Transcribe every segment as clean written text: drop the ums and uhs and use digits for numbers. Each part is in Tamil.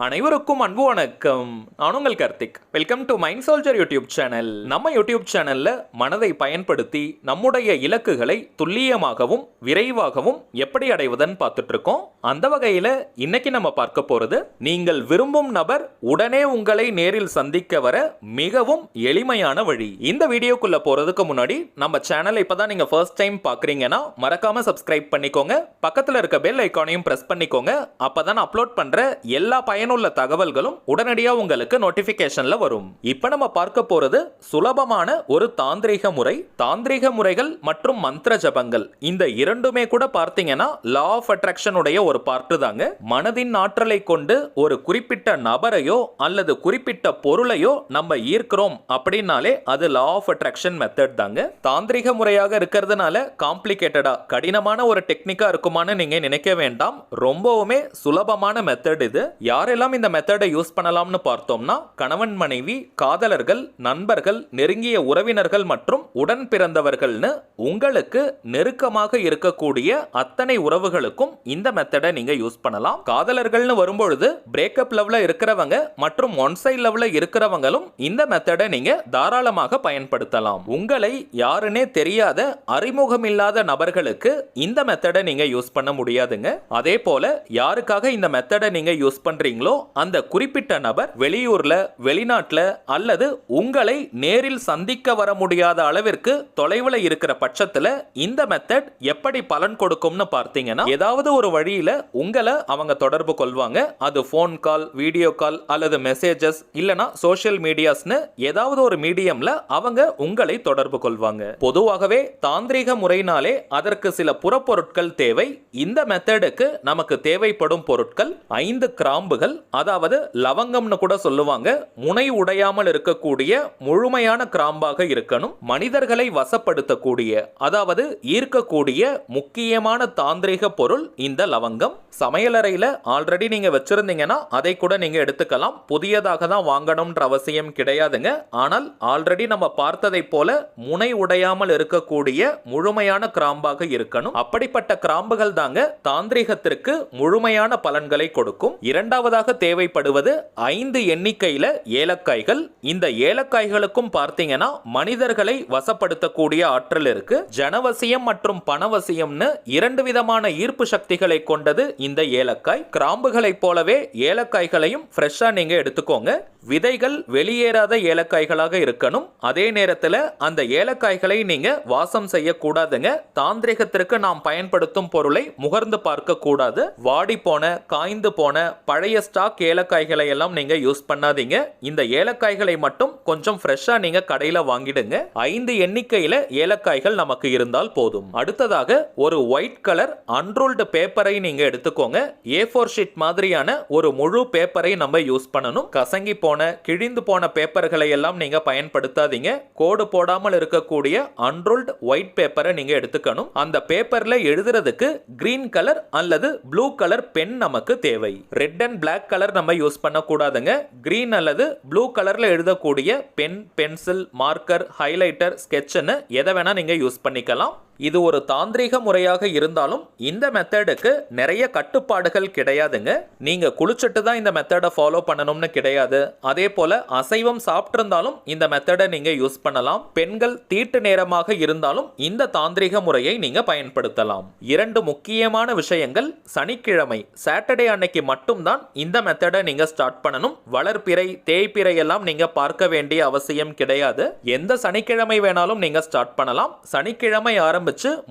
அனைவருக்கும் அன்பு வணக்கம். நான் உங்கள் Karthik. Welcome to mind soldier YouTube channel. நம்ம யூடியூப் சேனல்ல மனதை பயன்படுத்தி நம்முடைய இலக்குகளை துல்லியமாகவும் விரைவாகவும் எப்படி அடைவதுன்னு பார்த்துட்டு இருக்கோம். அந்த வகையில இன்னைக்கு நம்ம பார்க்க போறது, நீங்கள் விரும்பும் நபர் உடனே உங்களை நேரில் சந்திக்க வர மிகவும் எளிமையான வழி. இந்த வீடியோக்குள்ள போறதுக்கு முன்னாடி நம்ம சேனலை இப்பதான் நீங்க ஃபர்ஸ்ட் டைம் பாக்குறீங்கன்னா மறக்காம சப்ஸ்கிரைப் பண்ணிக்கோங்க. பக்கத்துல இருக்க பெல் ஐகானையும் பிரஸ் பண்ணிக்கோங்க. அப்பதான் அப்லோட் பண்ற எல்லா பயனுள்ள தகவல்களும் உடனடியா உங்களுக்கு நோட்டிபிகேஷன்ல வரும். இப்ப நம்ம பார்க்க போறது சுலபமான ஒரு தாந்திரிக முறை. தாந்திரிக முறைகள் மற்றும் மந்திர ஜபங்கள் இந்த இரண்டுமே கூட பார்த்தீங்கன்னா லா ஆஃப் அட்ராக்ஷன் உடைய ஒரு பார்ட் தாங்க. மனதின் ஆற்றலை கொண்டு ஒரு குறிப்பிட்ட நபரையோ அல்லது குறிப்பிட்ட பொருளையோ நம்ம ஈர்க்கிறோம் அப்படின்னாலே அது லா ஆஃப் அட்ராக்ஷன் மெத்தட் தாங்க. தாந்திரிக முறையாக இருக்கிறதுனால காம்ப்ளிகேட்டடா கடினமான ஒரு டெக்னிக்கா இருக்குமான்னு நீங்க நினைக்க வேண்டாம். ரொம்பவுமே சுலபமான மெத்தட் இது. யாரெல்லாம் இந்த மெத்தடை யூஸ் பண்ணலாம்னு பார்த்தோம்னா, கணவன் மனைவி, காதலர்கள், நண்பர்கள், நெருங்கிய உறவினர்கள் மற்றும் உடன் பிறந்தவர்கள்னு உங்களுக்கு நெருக்கமாக இருக்கக்கூடிய அத்தனை உறவுகளுக்கும் இந்த மெத்தடை நீங்க யூஸ் பண்ணலாம். காதலர்கள்னு வரும்பொழுது பிரேக்கப் லவ்ல இருக்கிறவங்க மற்றும் ஒன் சைட் லவ்ல இருக்கிறவங்களும் இந்த மெத்தடை நீங்க தாராளமாக பயன்படுத்தலாம். உங்களை யாருன்னே தெரியாத அறிமுகமில்லாத நபர்களுக்கு இந்த மெத்தடை நீங்க யூஸ் பண்ண முடியாதுங்க. அதே போல யாருக்காக இந்த மெத்தடை நீங்க யூஸ் பண்றீங்களோ அந்த குறிப்பிட்ட நபர் வெளியூர்ல, வெளிநாட்டுல அல்லது உங்களை நேரில் சந்திக்க வர முடியாத அளவிற்கு தொலைவில் இருக்கிற பட்சத்துல இந்த மெத்தட் எப்படி பலன் கொடுக்கும்னு பார்த்தீங்கன்னா, ஏதாவது ஒரு வழியில உங்களை அவங்க தொடர்பு கொள்வாங்க. அது போன் கால், வீடியோ கால் அல்லது மெசேஜஸ் இல்லனா சோஷியல் மீடியாஸ்னு ஏதாவது ஒரு மீடியம்ல அவங்க உங்களை தொடர்பு கொள்வாங்க. பொதுவாகவே தாந்திரிக முறையினாலே அதற்கு சில புறப்பொருட்கள் தேவை. இந்த மெத்தடுக்கு நமக்கு தேவைப்படும் பொருட்கள் 5 கிராம்புகள், அதாவது லவங்கம்னு கூட சொல்லுவாங்க. முனை உடையாமல் இருக்கக்கூடிய முழுமையான கிராம்பாக இருக்கணும். மனிதர்களை வசப்படுத்தக்கூடிய, அதாவது ஈர்க்கக்கூடிய முக்கியமான தாந்திரிக பொருள் இந்த லவங்கம். சமையலறையில் ஆல்ரெடி நீங்க வச்சிருந்தீங்கன்னா அதை கூட நீங்க எடுத்துக்கலாம். புதியதாக தான் வாங்கணும்ன்ற அவசியம் கிடையாதுங்க. ஆனால் ஆல்ரெடி நம்ம பார்த்ததை போல முனை உடையாமல் இருக்கக்கூடிய முழுமையான கிராம்பாக இருக்கணும். அப்படிப்பட்ட கிராம்புகள் தாங்க தாந்திரிகத்திற்கு முழுமையான பலன்களை கொடுக்கும். இரண்டாவதாக தேவைப்படுவது 5 எண்ணிக்கையில ஏலக்காய்கள். இந்த ஏலக்காய்களுக்கும் பார்த்தீங்கன்னா மனிதர்களை வசப்படுத்தக்கூடிய ஆற்றல் இருக்கு. ஜனவசியம் மற்றும் பணவசியம்னு 2 விதமான ஈர்ப்பு சக்திகளை கொண்டது இந்த ஏலக்காய். கிராம்புகளை போலவே ஏலக்காய்களையும் ஃப்ரெஷ்ஷா நீங்க எடுத்துக்கோங்க. விதைகள் வெளியேறாத ஏலக்காய்களாக இருக்கணும். அதே நேரத்தில் அந்த ஏலக்காய்களை நீங்க வாசம் செய்யக்கூடாதுங்க. தாந்திரிகத்திற்கு நாம் பயன்படுத்தும் பொருளை முகர்ந்து பார்க்க கூடாது. வாடி போன, காய்ந்து போன பழைய ஸ்டாக் ஏலக்காய்களை எல்லாம் நீங்க யூஸ் பண்ணாதீங்க. இந்த ஏலக்காய்களை மட்டும் கொஞ்சம் ஃப்ரெஷ்ஷா நீங்க கடையில வாங்கிடுங்க. 5 எண்ணிக்கையில ஏலக்காய்கள் நமக்கு இருந்தால் போதும். அடுத்ததாக ஒரு ஒயிட் கலர் அன்ரோல்டு பேப்பரை நீங்க எடுத்துக்கோங்க. A4 ஷீட் மாதிரியான ஒரு முழு பேப்பரை நம்ம யூஸ் பண்ணணும். கசங்கி போன, கிழிந்து போன பேப்பர்களை எல்லாம் நீங்க பயன்படுத்தாதீங்க. கோடு போடாமல் இருக்கக்கூடிய அன்ரோல்டு ஒயிட் பேப்பரை நீங்க எடுத்துக்கணும். அந்த பேப்பர்ல எழுதுறதுக்கு கிரீன் கலர் அல்லது ப்ளூ கலர் பென் நமக்கு தேவை. ரெட் அண்ட் பிளாக் கலர் நம்ம யூஸ் பண்ண கூடாதுங்க. கிரீன் அல்லது ப்ளூ கலர்ல எழுதக்கூடிய பென், பென்சில், மார்க்கர், ஹைலைட்டர், ஸ்கெட்ச்னு எதை வேணா நீங்க யூஸ் பண்ணிக்கலாம். இது ஒரு தாந்திரிக முறையாக இருந்தாலும் இந்த மெத்தடுக்கு நிறைய கட்டுப்பாடுகள் கிடையாதுங்க. நீங்க குளிச்சுட்டு தான் இந்த மெத்தடை ஃபாலோ பண்ணணும்னு கிடையாது. அதே போல அசைவம் சாப்பிட்டிருந்தாலும் இந்த மெத்தடை நீங்க யூஸ் பண்ணலாம். பெண்கள் தீட்டு நேரமாக இருந்தாலும் இந்த தாந்திரிக முறையை நீங்க பயன்படுத்தலாம். 2 முக்கியமான விஷயங்கள். சனிக்கிழமை, சாட்டர்டே அன்னைக்கு மட்டும்தான் இந்த மெத்தடை நீங்க ஸ்டார்ட் பண்ணணும். வளர்பிறை, தேய்பிறை எல்லாம் நீங்க பார்க்க வேண்டிய அவசியம் கிடையாது. எந்த சனிக்கிழமை வேணாலும் நீங்க ஸ்டார்ட் பண்ணலாம். சனிக்கிழமை ஆரம்பிச்சு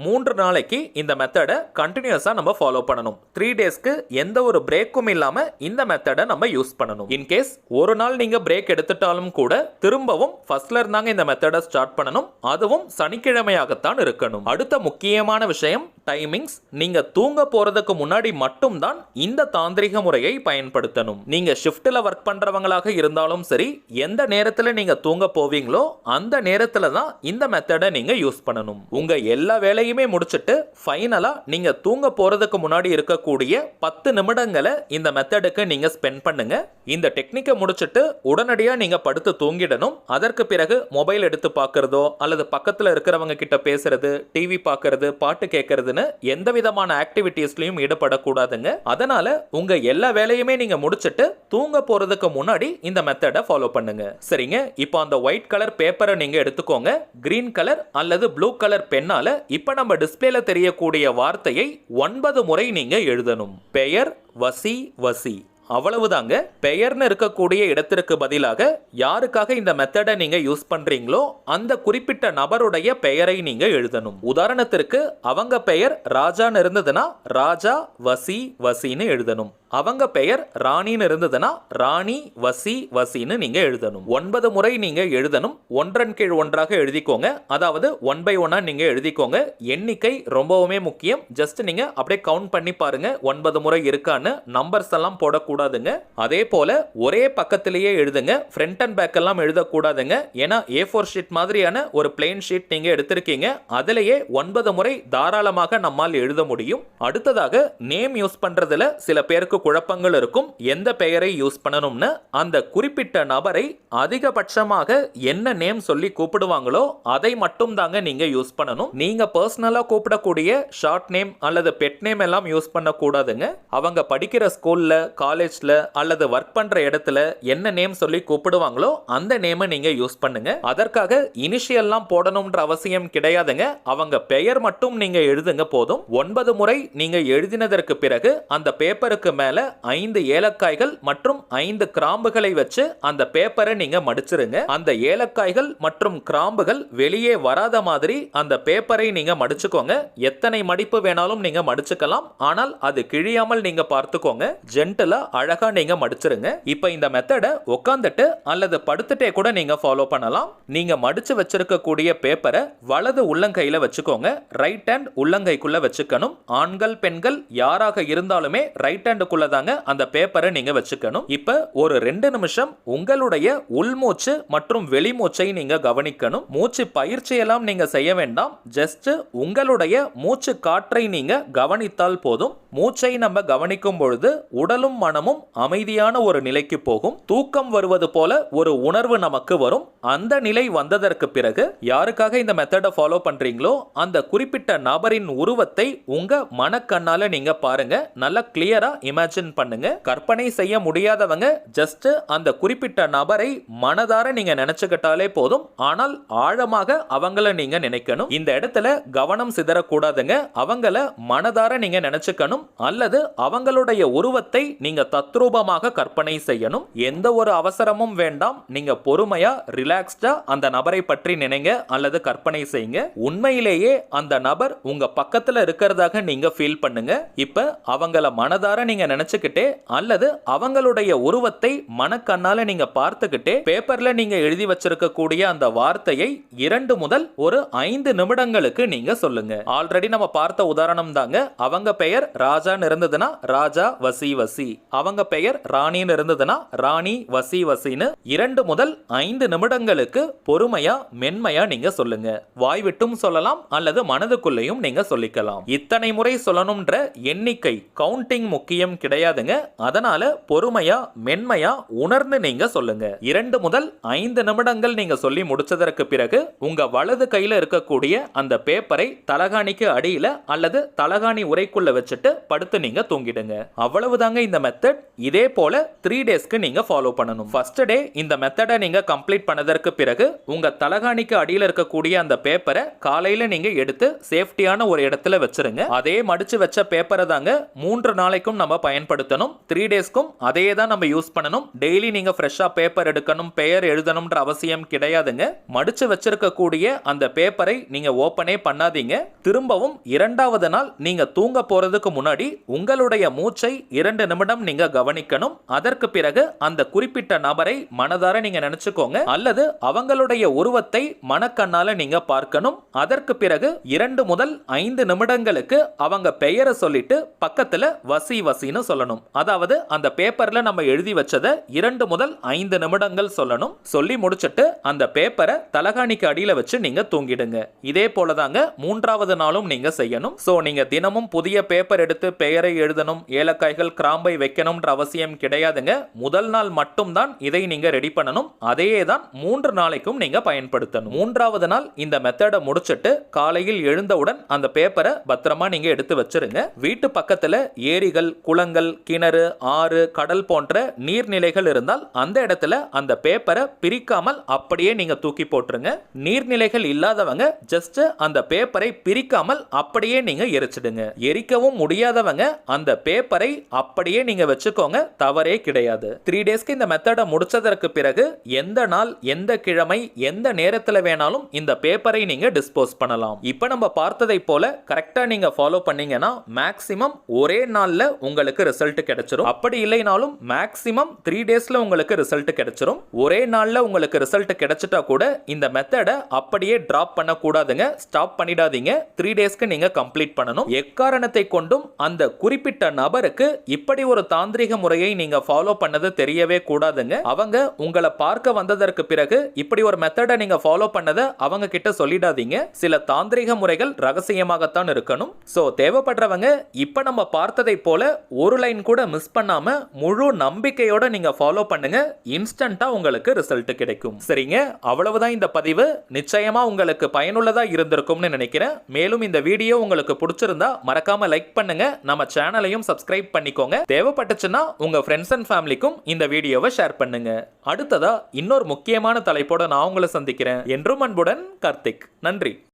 3 நாளைக்கு இந்த மெத்தடை கண்டினியூஸா நம்ம ஃபாலோ பண்ணணும். 3 டேஸ்க்கு எந்த ஒரு பிரேக்கும் இல்லாம இந்த மெத்தடை நம்ம யூஸ் பண்ணணும். இன் கேஸ் ஒரு நாள் நீங்க பிரேக் எடுத்துட்டாலும் கூட திரும்பவும் ஃபர்ஸ்ட்ல இருந்தாங்க இந்த மெத்தடை ஸ்டார்ட் பண்ணணும். அதுவும் சனிக்கிழமையாகத்தான் இருக்கணும். அடுத்த முக்கியமான விஷயம் டைமிங்ஸ். நீங்க தூங்க போறதுக்கு முன்னாடி மட்டும் தான் இந்த தாந்திரிக முறையை பயன்படுத்தணும். நீங்க ஷிஃப்ட்ல ஒர்க் பண்றவங்களாக இருந்தாலும் சரி, எந்த நேரத்துல நீங்க தூங்க போவீங்களோ அந்த நேரத்துல தான் இந்த மெத்தடை நீங்க யூஸ் பண்ணணும். உங்க எல்லா வேலையுமே முடிச்சிட்டு ஃபைனலா நீங்க தூங்க போறதுக்கு முன்னாடி இருக்கக்கூடிய 10 நிமிடங்களை இந்த மெத்தடுக்கு நீங்க ஸ்பெண்ட் பண்ணுங்க. இந்த டெக்னிக்கை முடிச்சிட்டு உடனடியா நீங்க படுத்து தூங்கிடணும். அதற்கு பிறகு மொபைல் எடுத்து பார்க்கறதோ அல்லது பக்கத்துல இருக்கிறவங்க கிட்ட பேசுறது, டிவி பார்க்கறது, பாட்டு கேட்கறது பண்றதுன்னு எந்த விதமான ஆக்டிவிட்டீஸ்லயும் ஈடுபடக்கூடாதுங்க. அதனால உங்க எல்லா வேலையுமே நீங்க முடிச்சிட்டு தூங்க போறதுக்கு முன்னாடி இந்த மெத்தடை ஃபாலோ பண்ணுங்க. சரிங்க, இப்போ அந்த ஒயிட் கலர் பேப்பரை நீங்க எடுத்துக்கோங்க. கிரீன் கலர் அல்லது ப்ளூ கலர் பெண்ணால இப்ப நம்ம டிஸ்பிளேல தெரியக்கூடிய வார்த்தையை 9 முறை நீங்க எழுதணும். பெயர், வசி, வசி. அவ்வளவுதாங்க. பெயர்னு இருக்கக்கூடிய இடத்திற்கு பதிலாக யாருக்காக இந்த மெத்தடை நீங்க யூஸ் பண்றீங்களோ அந்த குறிப்பிட்ட நபருடைய பெயரை நீங்க எழுதணும். உதாரணத்திற்கு அவங்க பெயர் ராஜான்னு இருந்ததுன்னா ராஜா வசி வசின்னு எழுதணும். அவங்க பெயர் ராணின்னு இருந்ததுன்னா ராணி வசி வசின்னு நீங்க எழுதணும். 9 முறை நீங்க எழுதணும். ஒன்றன் கீழ் ஒன்றாக எழுதிக்கோங்க. அதாவது 1 by 1 நீங்க எழுதிக்கோங்க. எண்ணிக்கை ரொம்பவுமே முக்கியம். ஜஸ்ட் நீங்க அப்படியே கவுண்ட் பண்ணி பாருங்க 9 முறை இருக்கான்னு. நம்பர்ஸ் எல்லாம் போடக்கூடாதுங்க. அதே போல ஒரே பக்கத்திலேயே எழுதுங்க. ஃப்ரண்ட் அண்ட் பேக் எல்லாம் எழுதக்கூடாதுங்க. ஏன்னா A4 ஷீட் மாதிரியான ஒரு பிளெயின் ஷீட் நீங்க எடுத்திருக்கீங்க. அதிலேயே 9 முறை தாராளமாக நம்மால் எழுத முடியும். அடுத்ததாக நேம் யூஸ் பண்றதுல சில பேருக்கு குழப்பங்கள் இருக்கும். எந்த பெயரை யூஸ் பண்ணணும்னு அந்த குறிப்பிட்ட நபரை அதிகபட்சமாக என்ன நேம் சொல்லி கூப்பிடுவாங்களோ அதை மட்டும் தாங்க நீங்க யூஸ் பண்ணணும். நீங்க பர்சனலா கூப்பிடக்கூடிய ஷார்ட் நேம் அல்லது பெட் நேம் எல்லாம் யூஸ் பண்ண கூடாதுங்க. அவங்க படிக்கிற ஸ்கூல்ல, காலேஜ்ல அல்லது ஒர்க் பண்ற இடத்துல என்ன நேம் சொல்லி கூப்பிடுவாங்களோ அந்த நேமை நீங்க யூஸ் பண்ணுங்க. அதற்காக இனிஷியல்லாம் போடணும்ன்ற அவசியம் கிடையாதுங்க. அவங்க பெயர் மட்டும் நீங்க எழுதுங்க போதும். 9 முறை நீங்க எழுதினதற்கு பிறகு அந்த பேப்பருக்கு மேல 5 ஏலக்காய்கள் மற்றும் 5 கிராம்புகளை வச்சு அந்த பேப்பரை நீங்க மடிச்சிருங்க. அந்த ஏலக்காய்கள் மற்றும் கிராம்புகள் வெளியே வராத மாதிரி அந்த பேப்பரை நீங்க மடிச்சுக்கோங்க. எத்தனை மடிப்பு வேணாலும் நீங்க மடிச்சுக்கலாம். ஆனால் அது கிழியாமல் நீங்க பார்த்துக்கோங்க. ஜென்டலா அழகா நீங்க மடிச்சிருங்க. இப்போ இந்த மெத்தடை உட்கார்ந்துட்டு அல்லது படுத்துட்டே கூட நீங்க ஃபாலோ பண்ணலாம். நீங்க மடிச்சு வச்சிருக்கக்கூடிய பேப்பரை வலது உள்ளங்கையில வச்சுக்கோங்க. ரைட் ஹேண்ட் உள்ளங்கைக்குள்ள வச்சுக்கணும். ஆண்கள் பெண்கள் யாராக இருந்தாலுமே ரைட் ஹேண்ட் தாங்க அந்த பேப்பரை நீங்க வச்சுக்கணும். இப்ப ஒரு 2 நிமிஷம் உங்களுடைய உள்மூச்சு மற்றும் வெளிமூச்சை நீங்க கவனிக்கணும். மூச்சு பயிற்சி எல்லாம் நீங்க செய்ய வேண்டாம். ஜஸ்ட் உங்களுடைய மூச்சு காற்றை நீங்க கவனித்தால் போதும். மூச்சை நம்ம கவனிக்கும் பொழுது உடலும் மனமும் அமைதியான ஒரு நிலைக்கு போகும். தூக்கம் வருவது போல ஒரு உணர்வு நமக்கு வரும். அந்த நிலை வந்ததற்கு பிறகு யாருக்காக இந்த மெத்தடை ஃபாலோ பண்றீங்களோ அந்த குறிப்பிட்ட நபரின் உருவத்தை உங்க மனக்கண்ணால நீங்க பாருங்க. நல்லா கிளியரா இமேஜின் பண்ணுங்க. கற்பனை செய்ய முடியாதவங்க ஜஸ்ட் அந்த குறிப்பிட்ட நபரை மனதார நீங்க நினைச்சுக்கிட்டாலே போதும். ஆனால் ஆழமாக அவங்கள நீங்க நினைக்கணும். இந்த இடத்துல கவனம் சிதறக்கூடாதுங்க. அவங்கள மனதார நீங்க நினைச்சுக்கணும். அல்லது அவங்களுடைய உருவத்தை நீங்க தத்ரூபமாக கற்பனை செய்யணும். எந்த ஒரு அவசரமும் வேண்டாம். நீங்க பொறுமையா ரிலாக்ஸ்டா அந்த நபரை பற்றி நினைங்க அல்லது கற்பனை செய்யுங்க. உண்மையிலேயே அந்த நபர் உங்க பக்கத்துல இருக்கிறதாக நீங்க ஃபீல் பண்ணுங்க. இப்ப அவங்கள மனதார நீங்க நினைச்சுக்கிட்டே அல்லது அவங்களுடைய உருவத்தை மனக்கண்ணால நீங்க பார்த்துக்கிட்டே பேப்பர்ல நீங்க எழுதி வச்சிருக்கக்கூடிய அந்த வார்த்தையை 2 முதல் ஒரு 5 நிமிடங்களுக்கு நீங்க சொல்லுங்க. ஆல்ரெடி நம்ம பார்த்த உதாரணம் தாங்க. அவங்க பெயர் ராஜான்னு இருந்ததுன்னா ராஜா வசி வசி. அவங்க பெயர் ராணின்னு இருந்ததுன்னா ராணி வசி வசின்னு 2 முதல் 5 நிமிடங்களுக்கு பொறுமையா மென்மையா நீங்க சொல்லுங்க. வாய் விட்டும் சொல்லலாம் அல்லது மனதுக்குள்ளேயும் நீங்க சொல்லிக்கலாம். இத்தனை முறை சொல்லணும்ன்ற எண்ணிக்கை கவுண்டிங் முக்கியம் கிடையாதுங்க. அதனால பொறுமையா மென்மையா உணர்ந்து நீங்க சொல்லுங்க. 2 முதல் 5 நிமிடங்கள் நீங்க சொல்லி முடிச்சதற்கு பிறகு உங்க வலது கையில இருக்கக்கூடிய அந்த பேப்பரை தலகாணிக்கு அடியில அல்லது தலகாணி உரைக்குள்ள வச்சுட்டு படுத்து நீங்க தூங்கிடுங்க. அவ்வளவுதாங்க இந்த மெத்தட். இதே போல 3 டேஸ்க்கு நீங்க ஃபாலோ பண்ணணும். ஃபர்ஸ்ட் டே இந்த மெத்தடை நீங்க கம்ப்ளீட் பண்ணதற்கு பிறகு உங்க தலகாணிக்கு அடியில இருக்கக்கூடிய அந்த பேப்பரை காலையில நீங்க எடுத்து சேஃப்டியான ஒரு இடத்துல வச்சிருங்க. அதே மடிச்சு வச்ச பேப்பரை தாங்க 3 நாளைக்கும் நம்ம பயன்படுத்தணும். 3 டேஸ்க்கும் அதே தான் நம்ம யூஸ் பண்ணணும். டெய்லி நீங்க ஃப்ரெஷ்ஷா பேப்பர் எடுக்கணும், பெயர் எழுதணும்ன்ற அவசியம் கிடையாதுங்க. மடிச்சு வச்சிருக்கக்கூடிய அந்த பேப்பரை நீங்க ஓபனே பண்ணாதீங்க. திரும்பவும் 2வது நாள் நீங்க தூங்க போறதுக்கு முன்னாடி உங்களுடைய மூச்சை 2 நிமிடம் நீங்க கவனிக்கணும். அதற்கு பிறகு அந்த குறிப்பிட்ட நபரை மனதார நீங்க நினைச்சுக்கோங்க அல்லது அவங்களுடைய உருவத்தை மனக்கண்ணால நீங்க பார்க்கணும். அதற்கு பிறகு 2 முதல் 5 நிமிடங்களுக்கு அவங்க பெயரை சொல்லிட்டு பக்கத்துல வசி வசின்னு சொல்லணும். அதாவது அந்த பேப்பர்ல நம்ம எழுதி வச்சதை 2 முதல் 5 நிமிடங்கள் சொல்லணும். சொல்லி முடிச்சிட்டு அந்த பேப்பரை தலகாணிக்கு அடியில வச்சு நீங்க தூங்கிடுங்க. இதே போலதாங்க 3வது நாளும் நீங்க செய்யணும். சோ நீங்க தினமும் புதிய பேப்பர் எடுத்து பெயரை எழுதணும், ஏலக்காய்கள் கிராம்பை வைக்கணும்ன்ற அவசியம் கிடையாதுங்க. முதல் நாள் மட்டும் தான் இதை நீங்க ரெடி பண்ணணும். அதையே தான் 3 நாளைக்கும் நீங்க பயன்படுத்தணும். 3வது நாள் இந்த மெத்தடை முடிச்சிட்டு காலையில் எழுந்தவுடன் அந்த பேப்பரை பத்திரமா நீங்க எடுத்து வச்சிருங்க. வீட்டு பக்கத்துல ஏரிகள், குளங்கள், கிணறு, ஆறு, கடல் போன்ற நீர்நிலைகள் இருந்தால் அந்த இடத்துல அந்த பேப்பரை பிரிக்காமல் அப்படியே நீங்க தூக்கி போட்டுருங்க. நீர்நிலைகள் இல்லாதவங்க ஜஸ்ட் அந்த பேப்பரை பிரிக்காமல் அப்படியே நீங்க எரிச்சிடுங்க. எரிக்கவும் முடியாதவங்க அந்த பேப்பரை அப்படியே நீங்க வச்சுக்கோங்க, தவறே கிடையாது. 3 டேஸ்க்கு இந்த மெத்தடை முடிச்சதற்கு பிறகு எந்த நாள், எந்த கிழமை, எந்த நேரத்துல வேணாலும் இந்த பேப்பரை நீங்க டிஸ்போஸ் பண்ணலாம். இப்ப நம்ம பார்த்ததை போல கரெக்டா நீங்க ஃபாலோ பண்ணீங்கன்னா மேக்ஸிமம் ஒரே நாள்ல உங்களுக்கு ரிசல்ட் கிடைச்சிரும். அப்படி இல்லைனாலும் மேக்ஸிமம் 3 டேஸ்ல உங்களுக்கு ரிசல்ட் கிடைச்சிரும். ஒரே நாள்ல உங்களுக்கு ரிசல்ட் கிடைச்சிட்டா கூட இந்த மெத்தடை அப்படியே டிராப் பண்ண கூடாதுங்க. ஸ்டாப் பண்ணிடாதீங்க. 3 டேஸ்க்கு நீங்க கம்ப்ளீட் பண்ணணும். எக்காரணத்தை கொண்டும் அந்த குறிப்பிட்ட நபருக்கு இப்படி ஒரு தாந்திரிக முறையை நீங்க ஃபாலோ பண்ணது தெரியவே கூடாதுங்க. அவங்க உங்களை பார்க்க வந்ததற்கு பிறகு இப்படி ஒரு மெத்தடை நீங்க ஃபாலோ பண்ணதை அவங்க கிட்ட சொல்லிடாதீங்க. சில தாந்திரிக முறைகள் ரகசியமாகத்தான் இருக்கணும். சோ தேவைப்படுறவங்க இப்ப நம்ம பார்த்ததை போல ஒரு லைன் கூட மிஸ் பண்ணாம முழு நம்பிக்கையோட நீங்க ஃபாலோ பண்ணுங்க. இன்ஸ்டன்ட்டா உங்களுக்கு ரிசல்ட் கிடைக்கும். சரிங்க, அவ்வளவுதான் இந்த பதிவு. நிச்சயமா உங்களுக்கு பயனுள்ளதா இருந்திருக்கும்னு நினைக்கிறேன். மேலும் இந்த வீடியோ உங்களுக்கு பிடிச்சிருந்தா மறக்காம லைக் பண்ணுங்க. நம்ம சேனலையும் சப்ஸ்கிரைப் பண்ணிக்கோங்க. தேவைப்பட்டுச்சுன்னா உங்க ஃப்ரெண்ட்ஸ் அண்ட் ஃபேமிலிக்கும் இந்த வீடியோவை ஷேர் பண்ணுங்க. அடுத்ததா இன்னொரு முக்கியமான தலைப்போட நான் உங்களை சந்திக்கிறேன். என்றும் அன்புடன் கார்த்திக். நன்றி.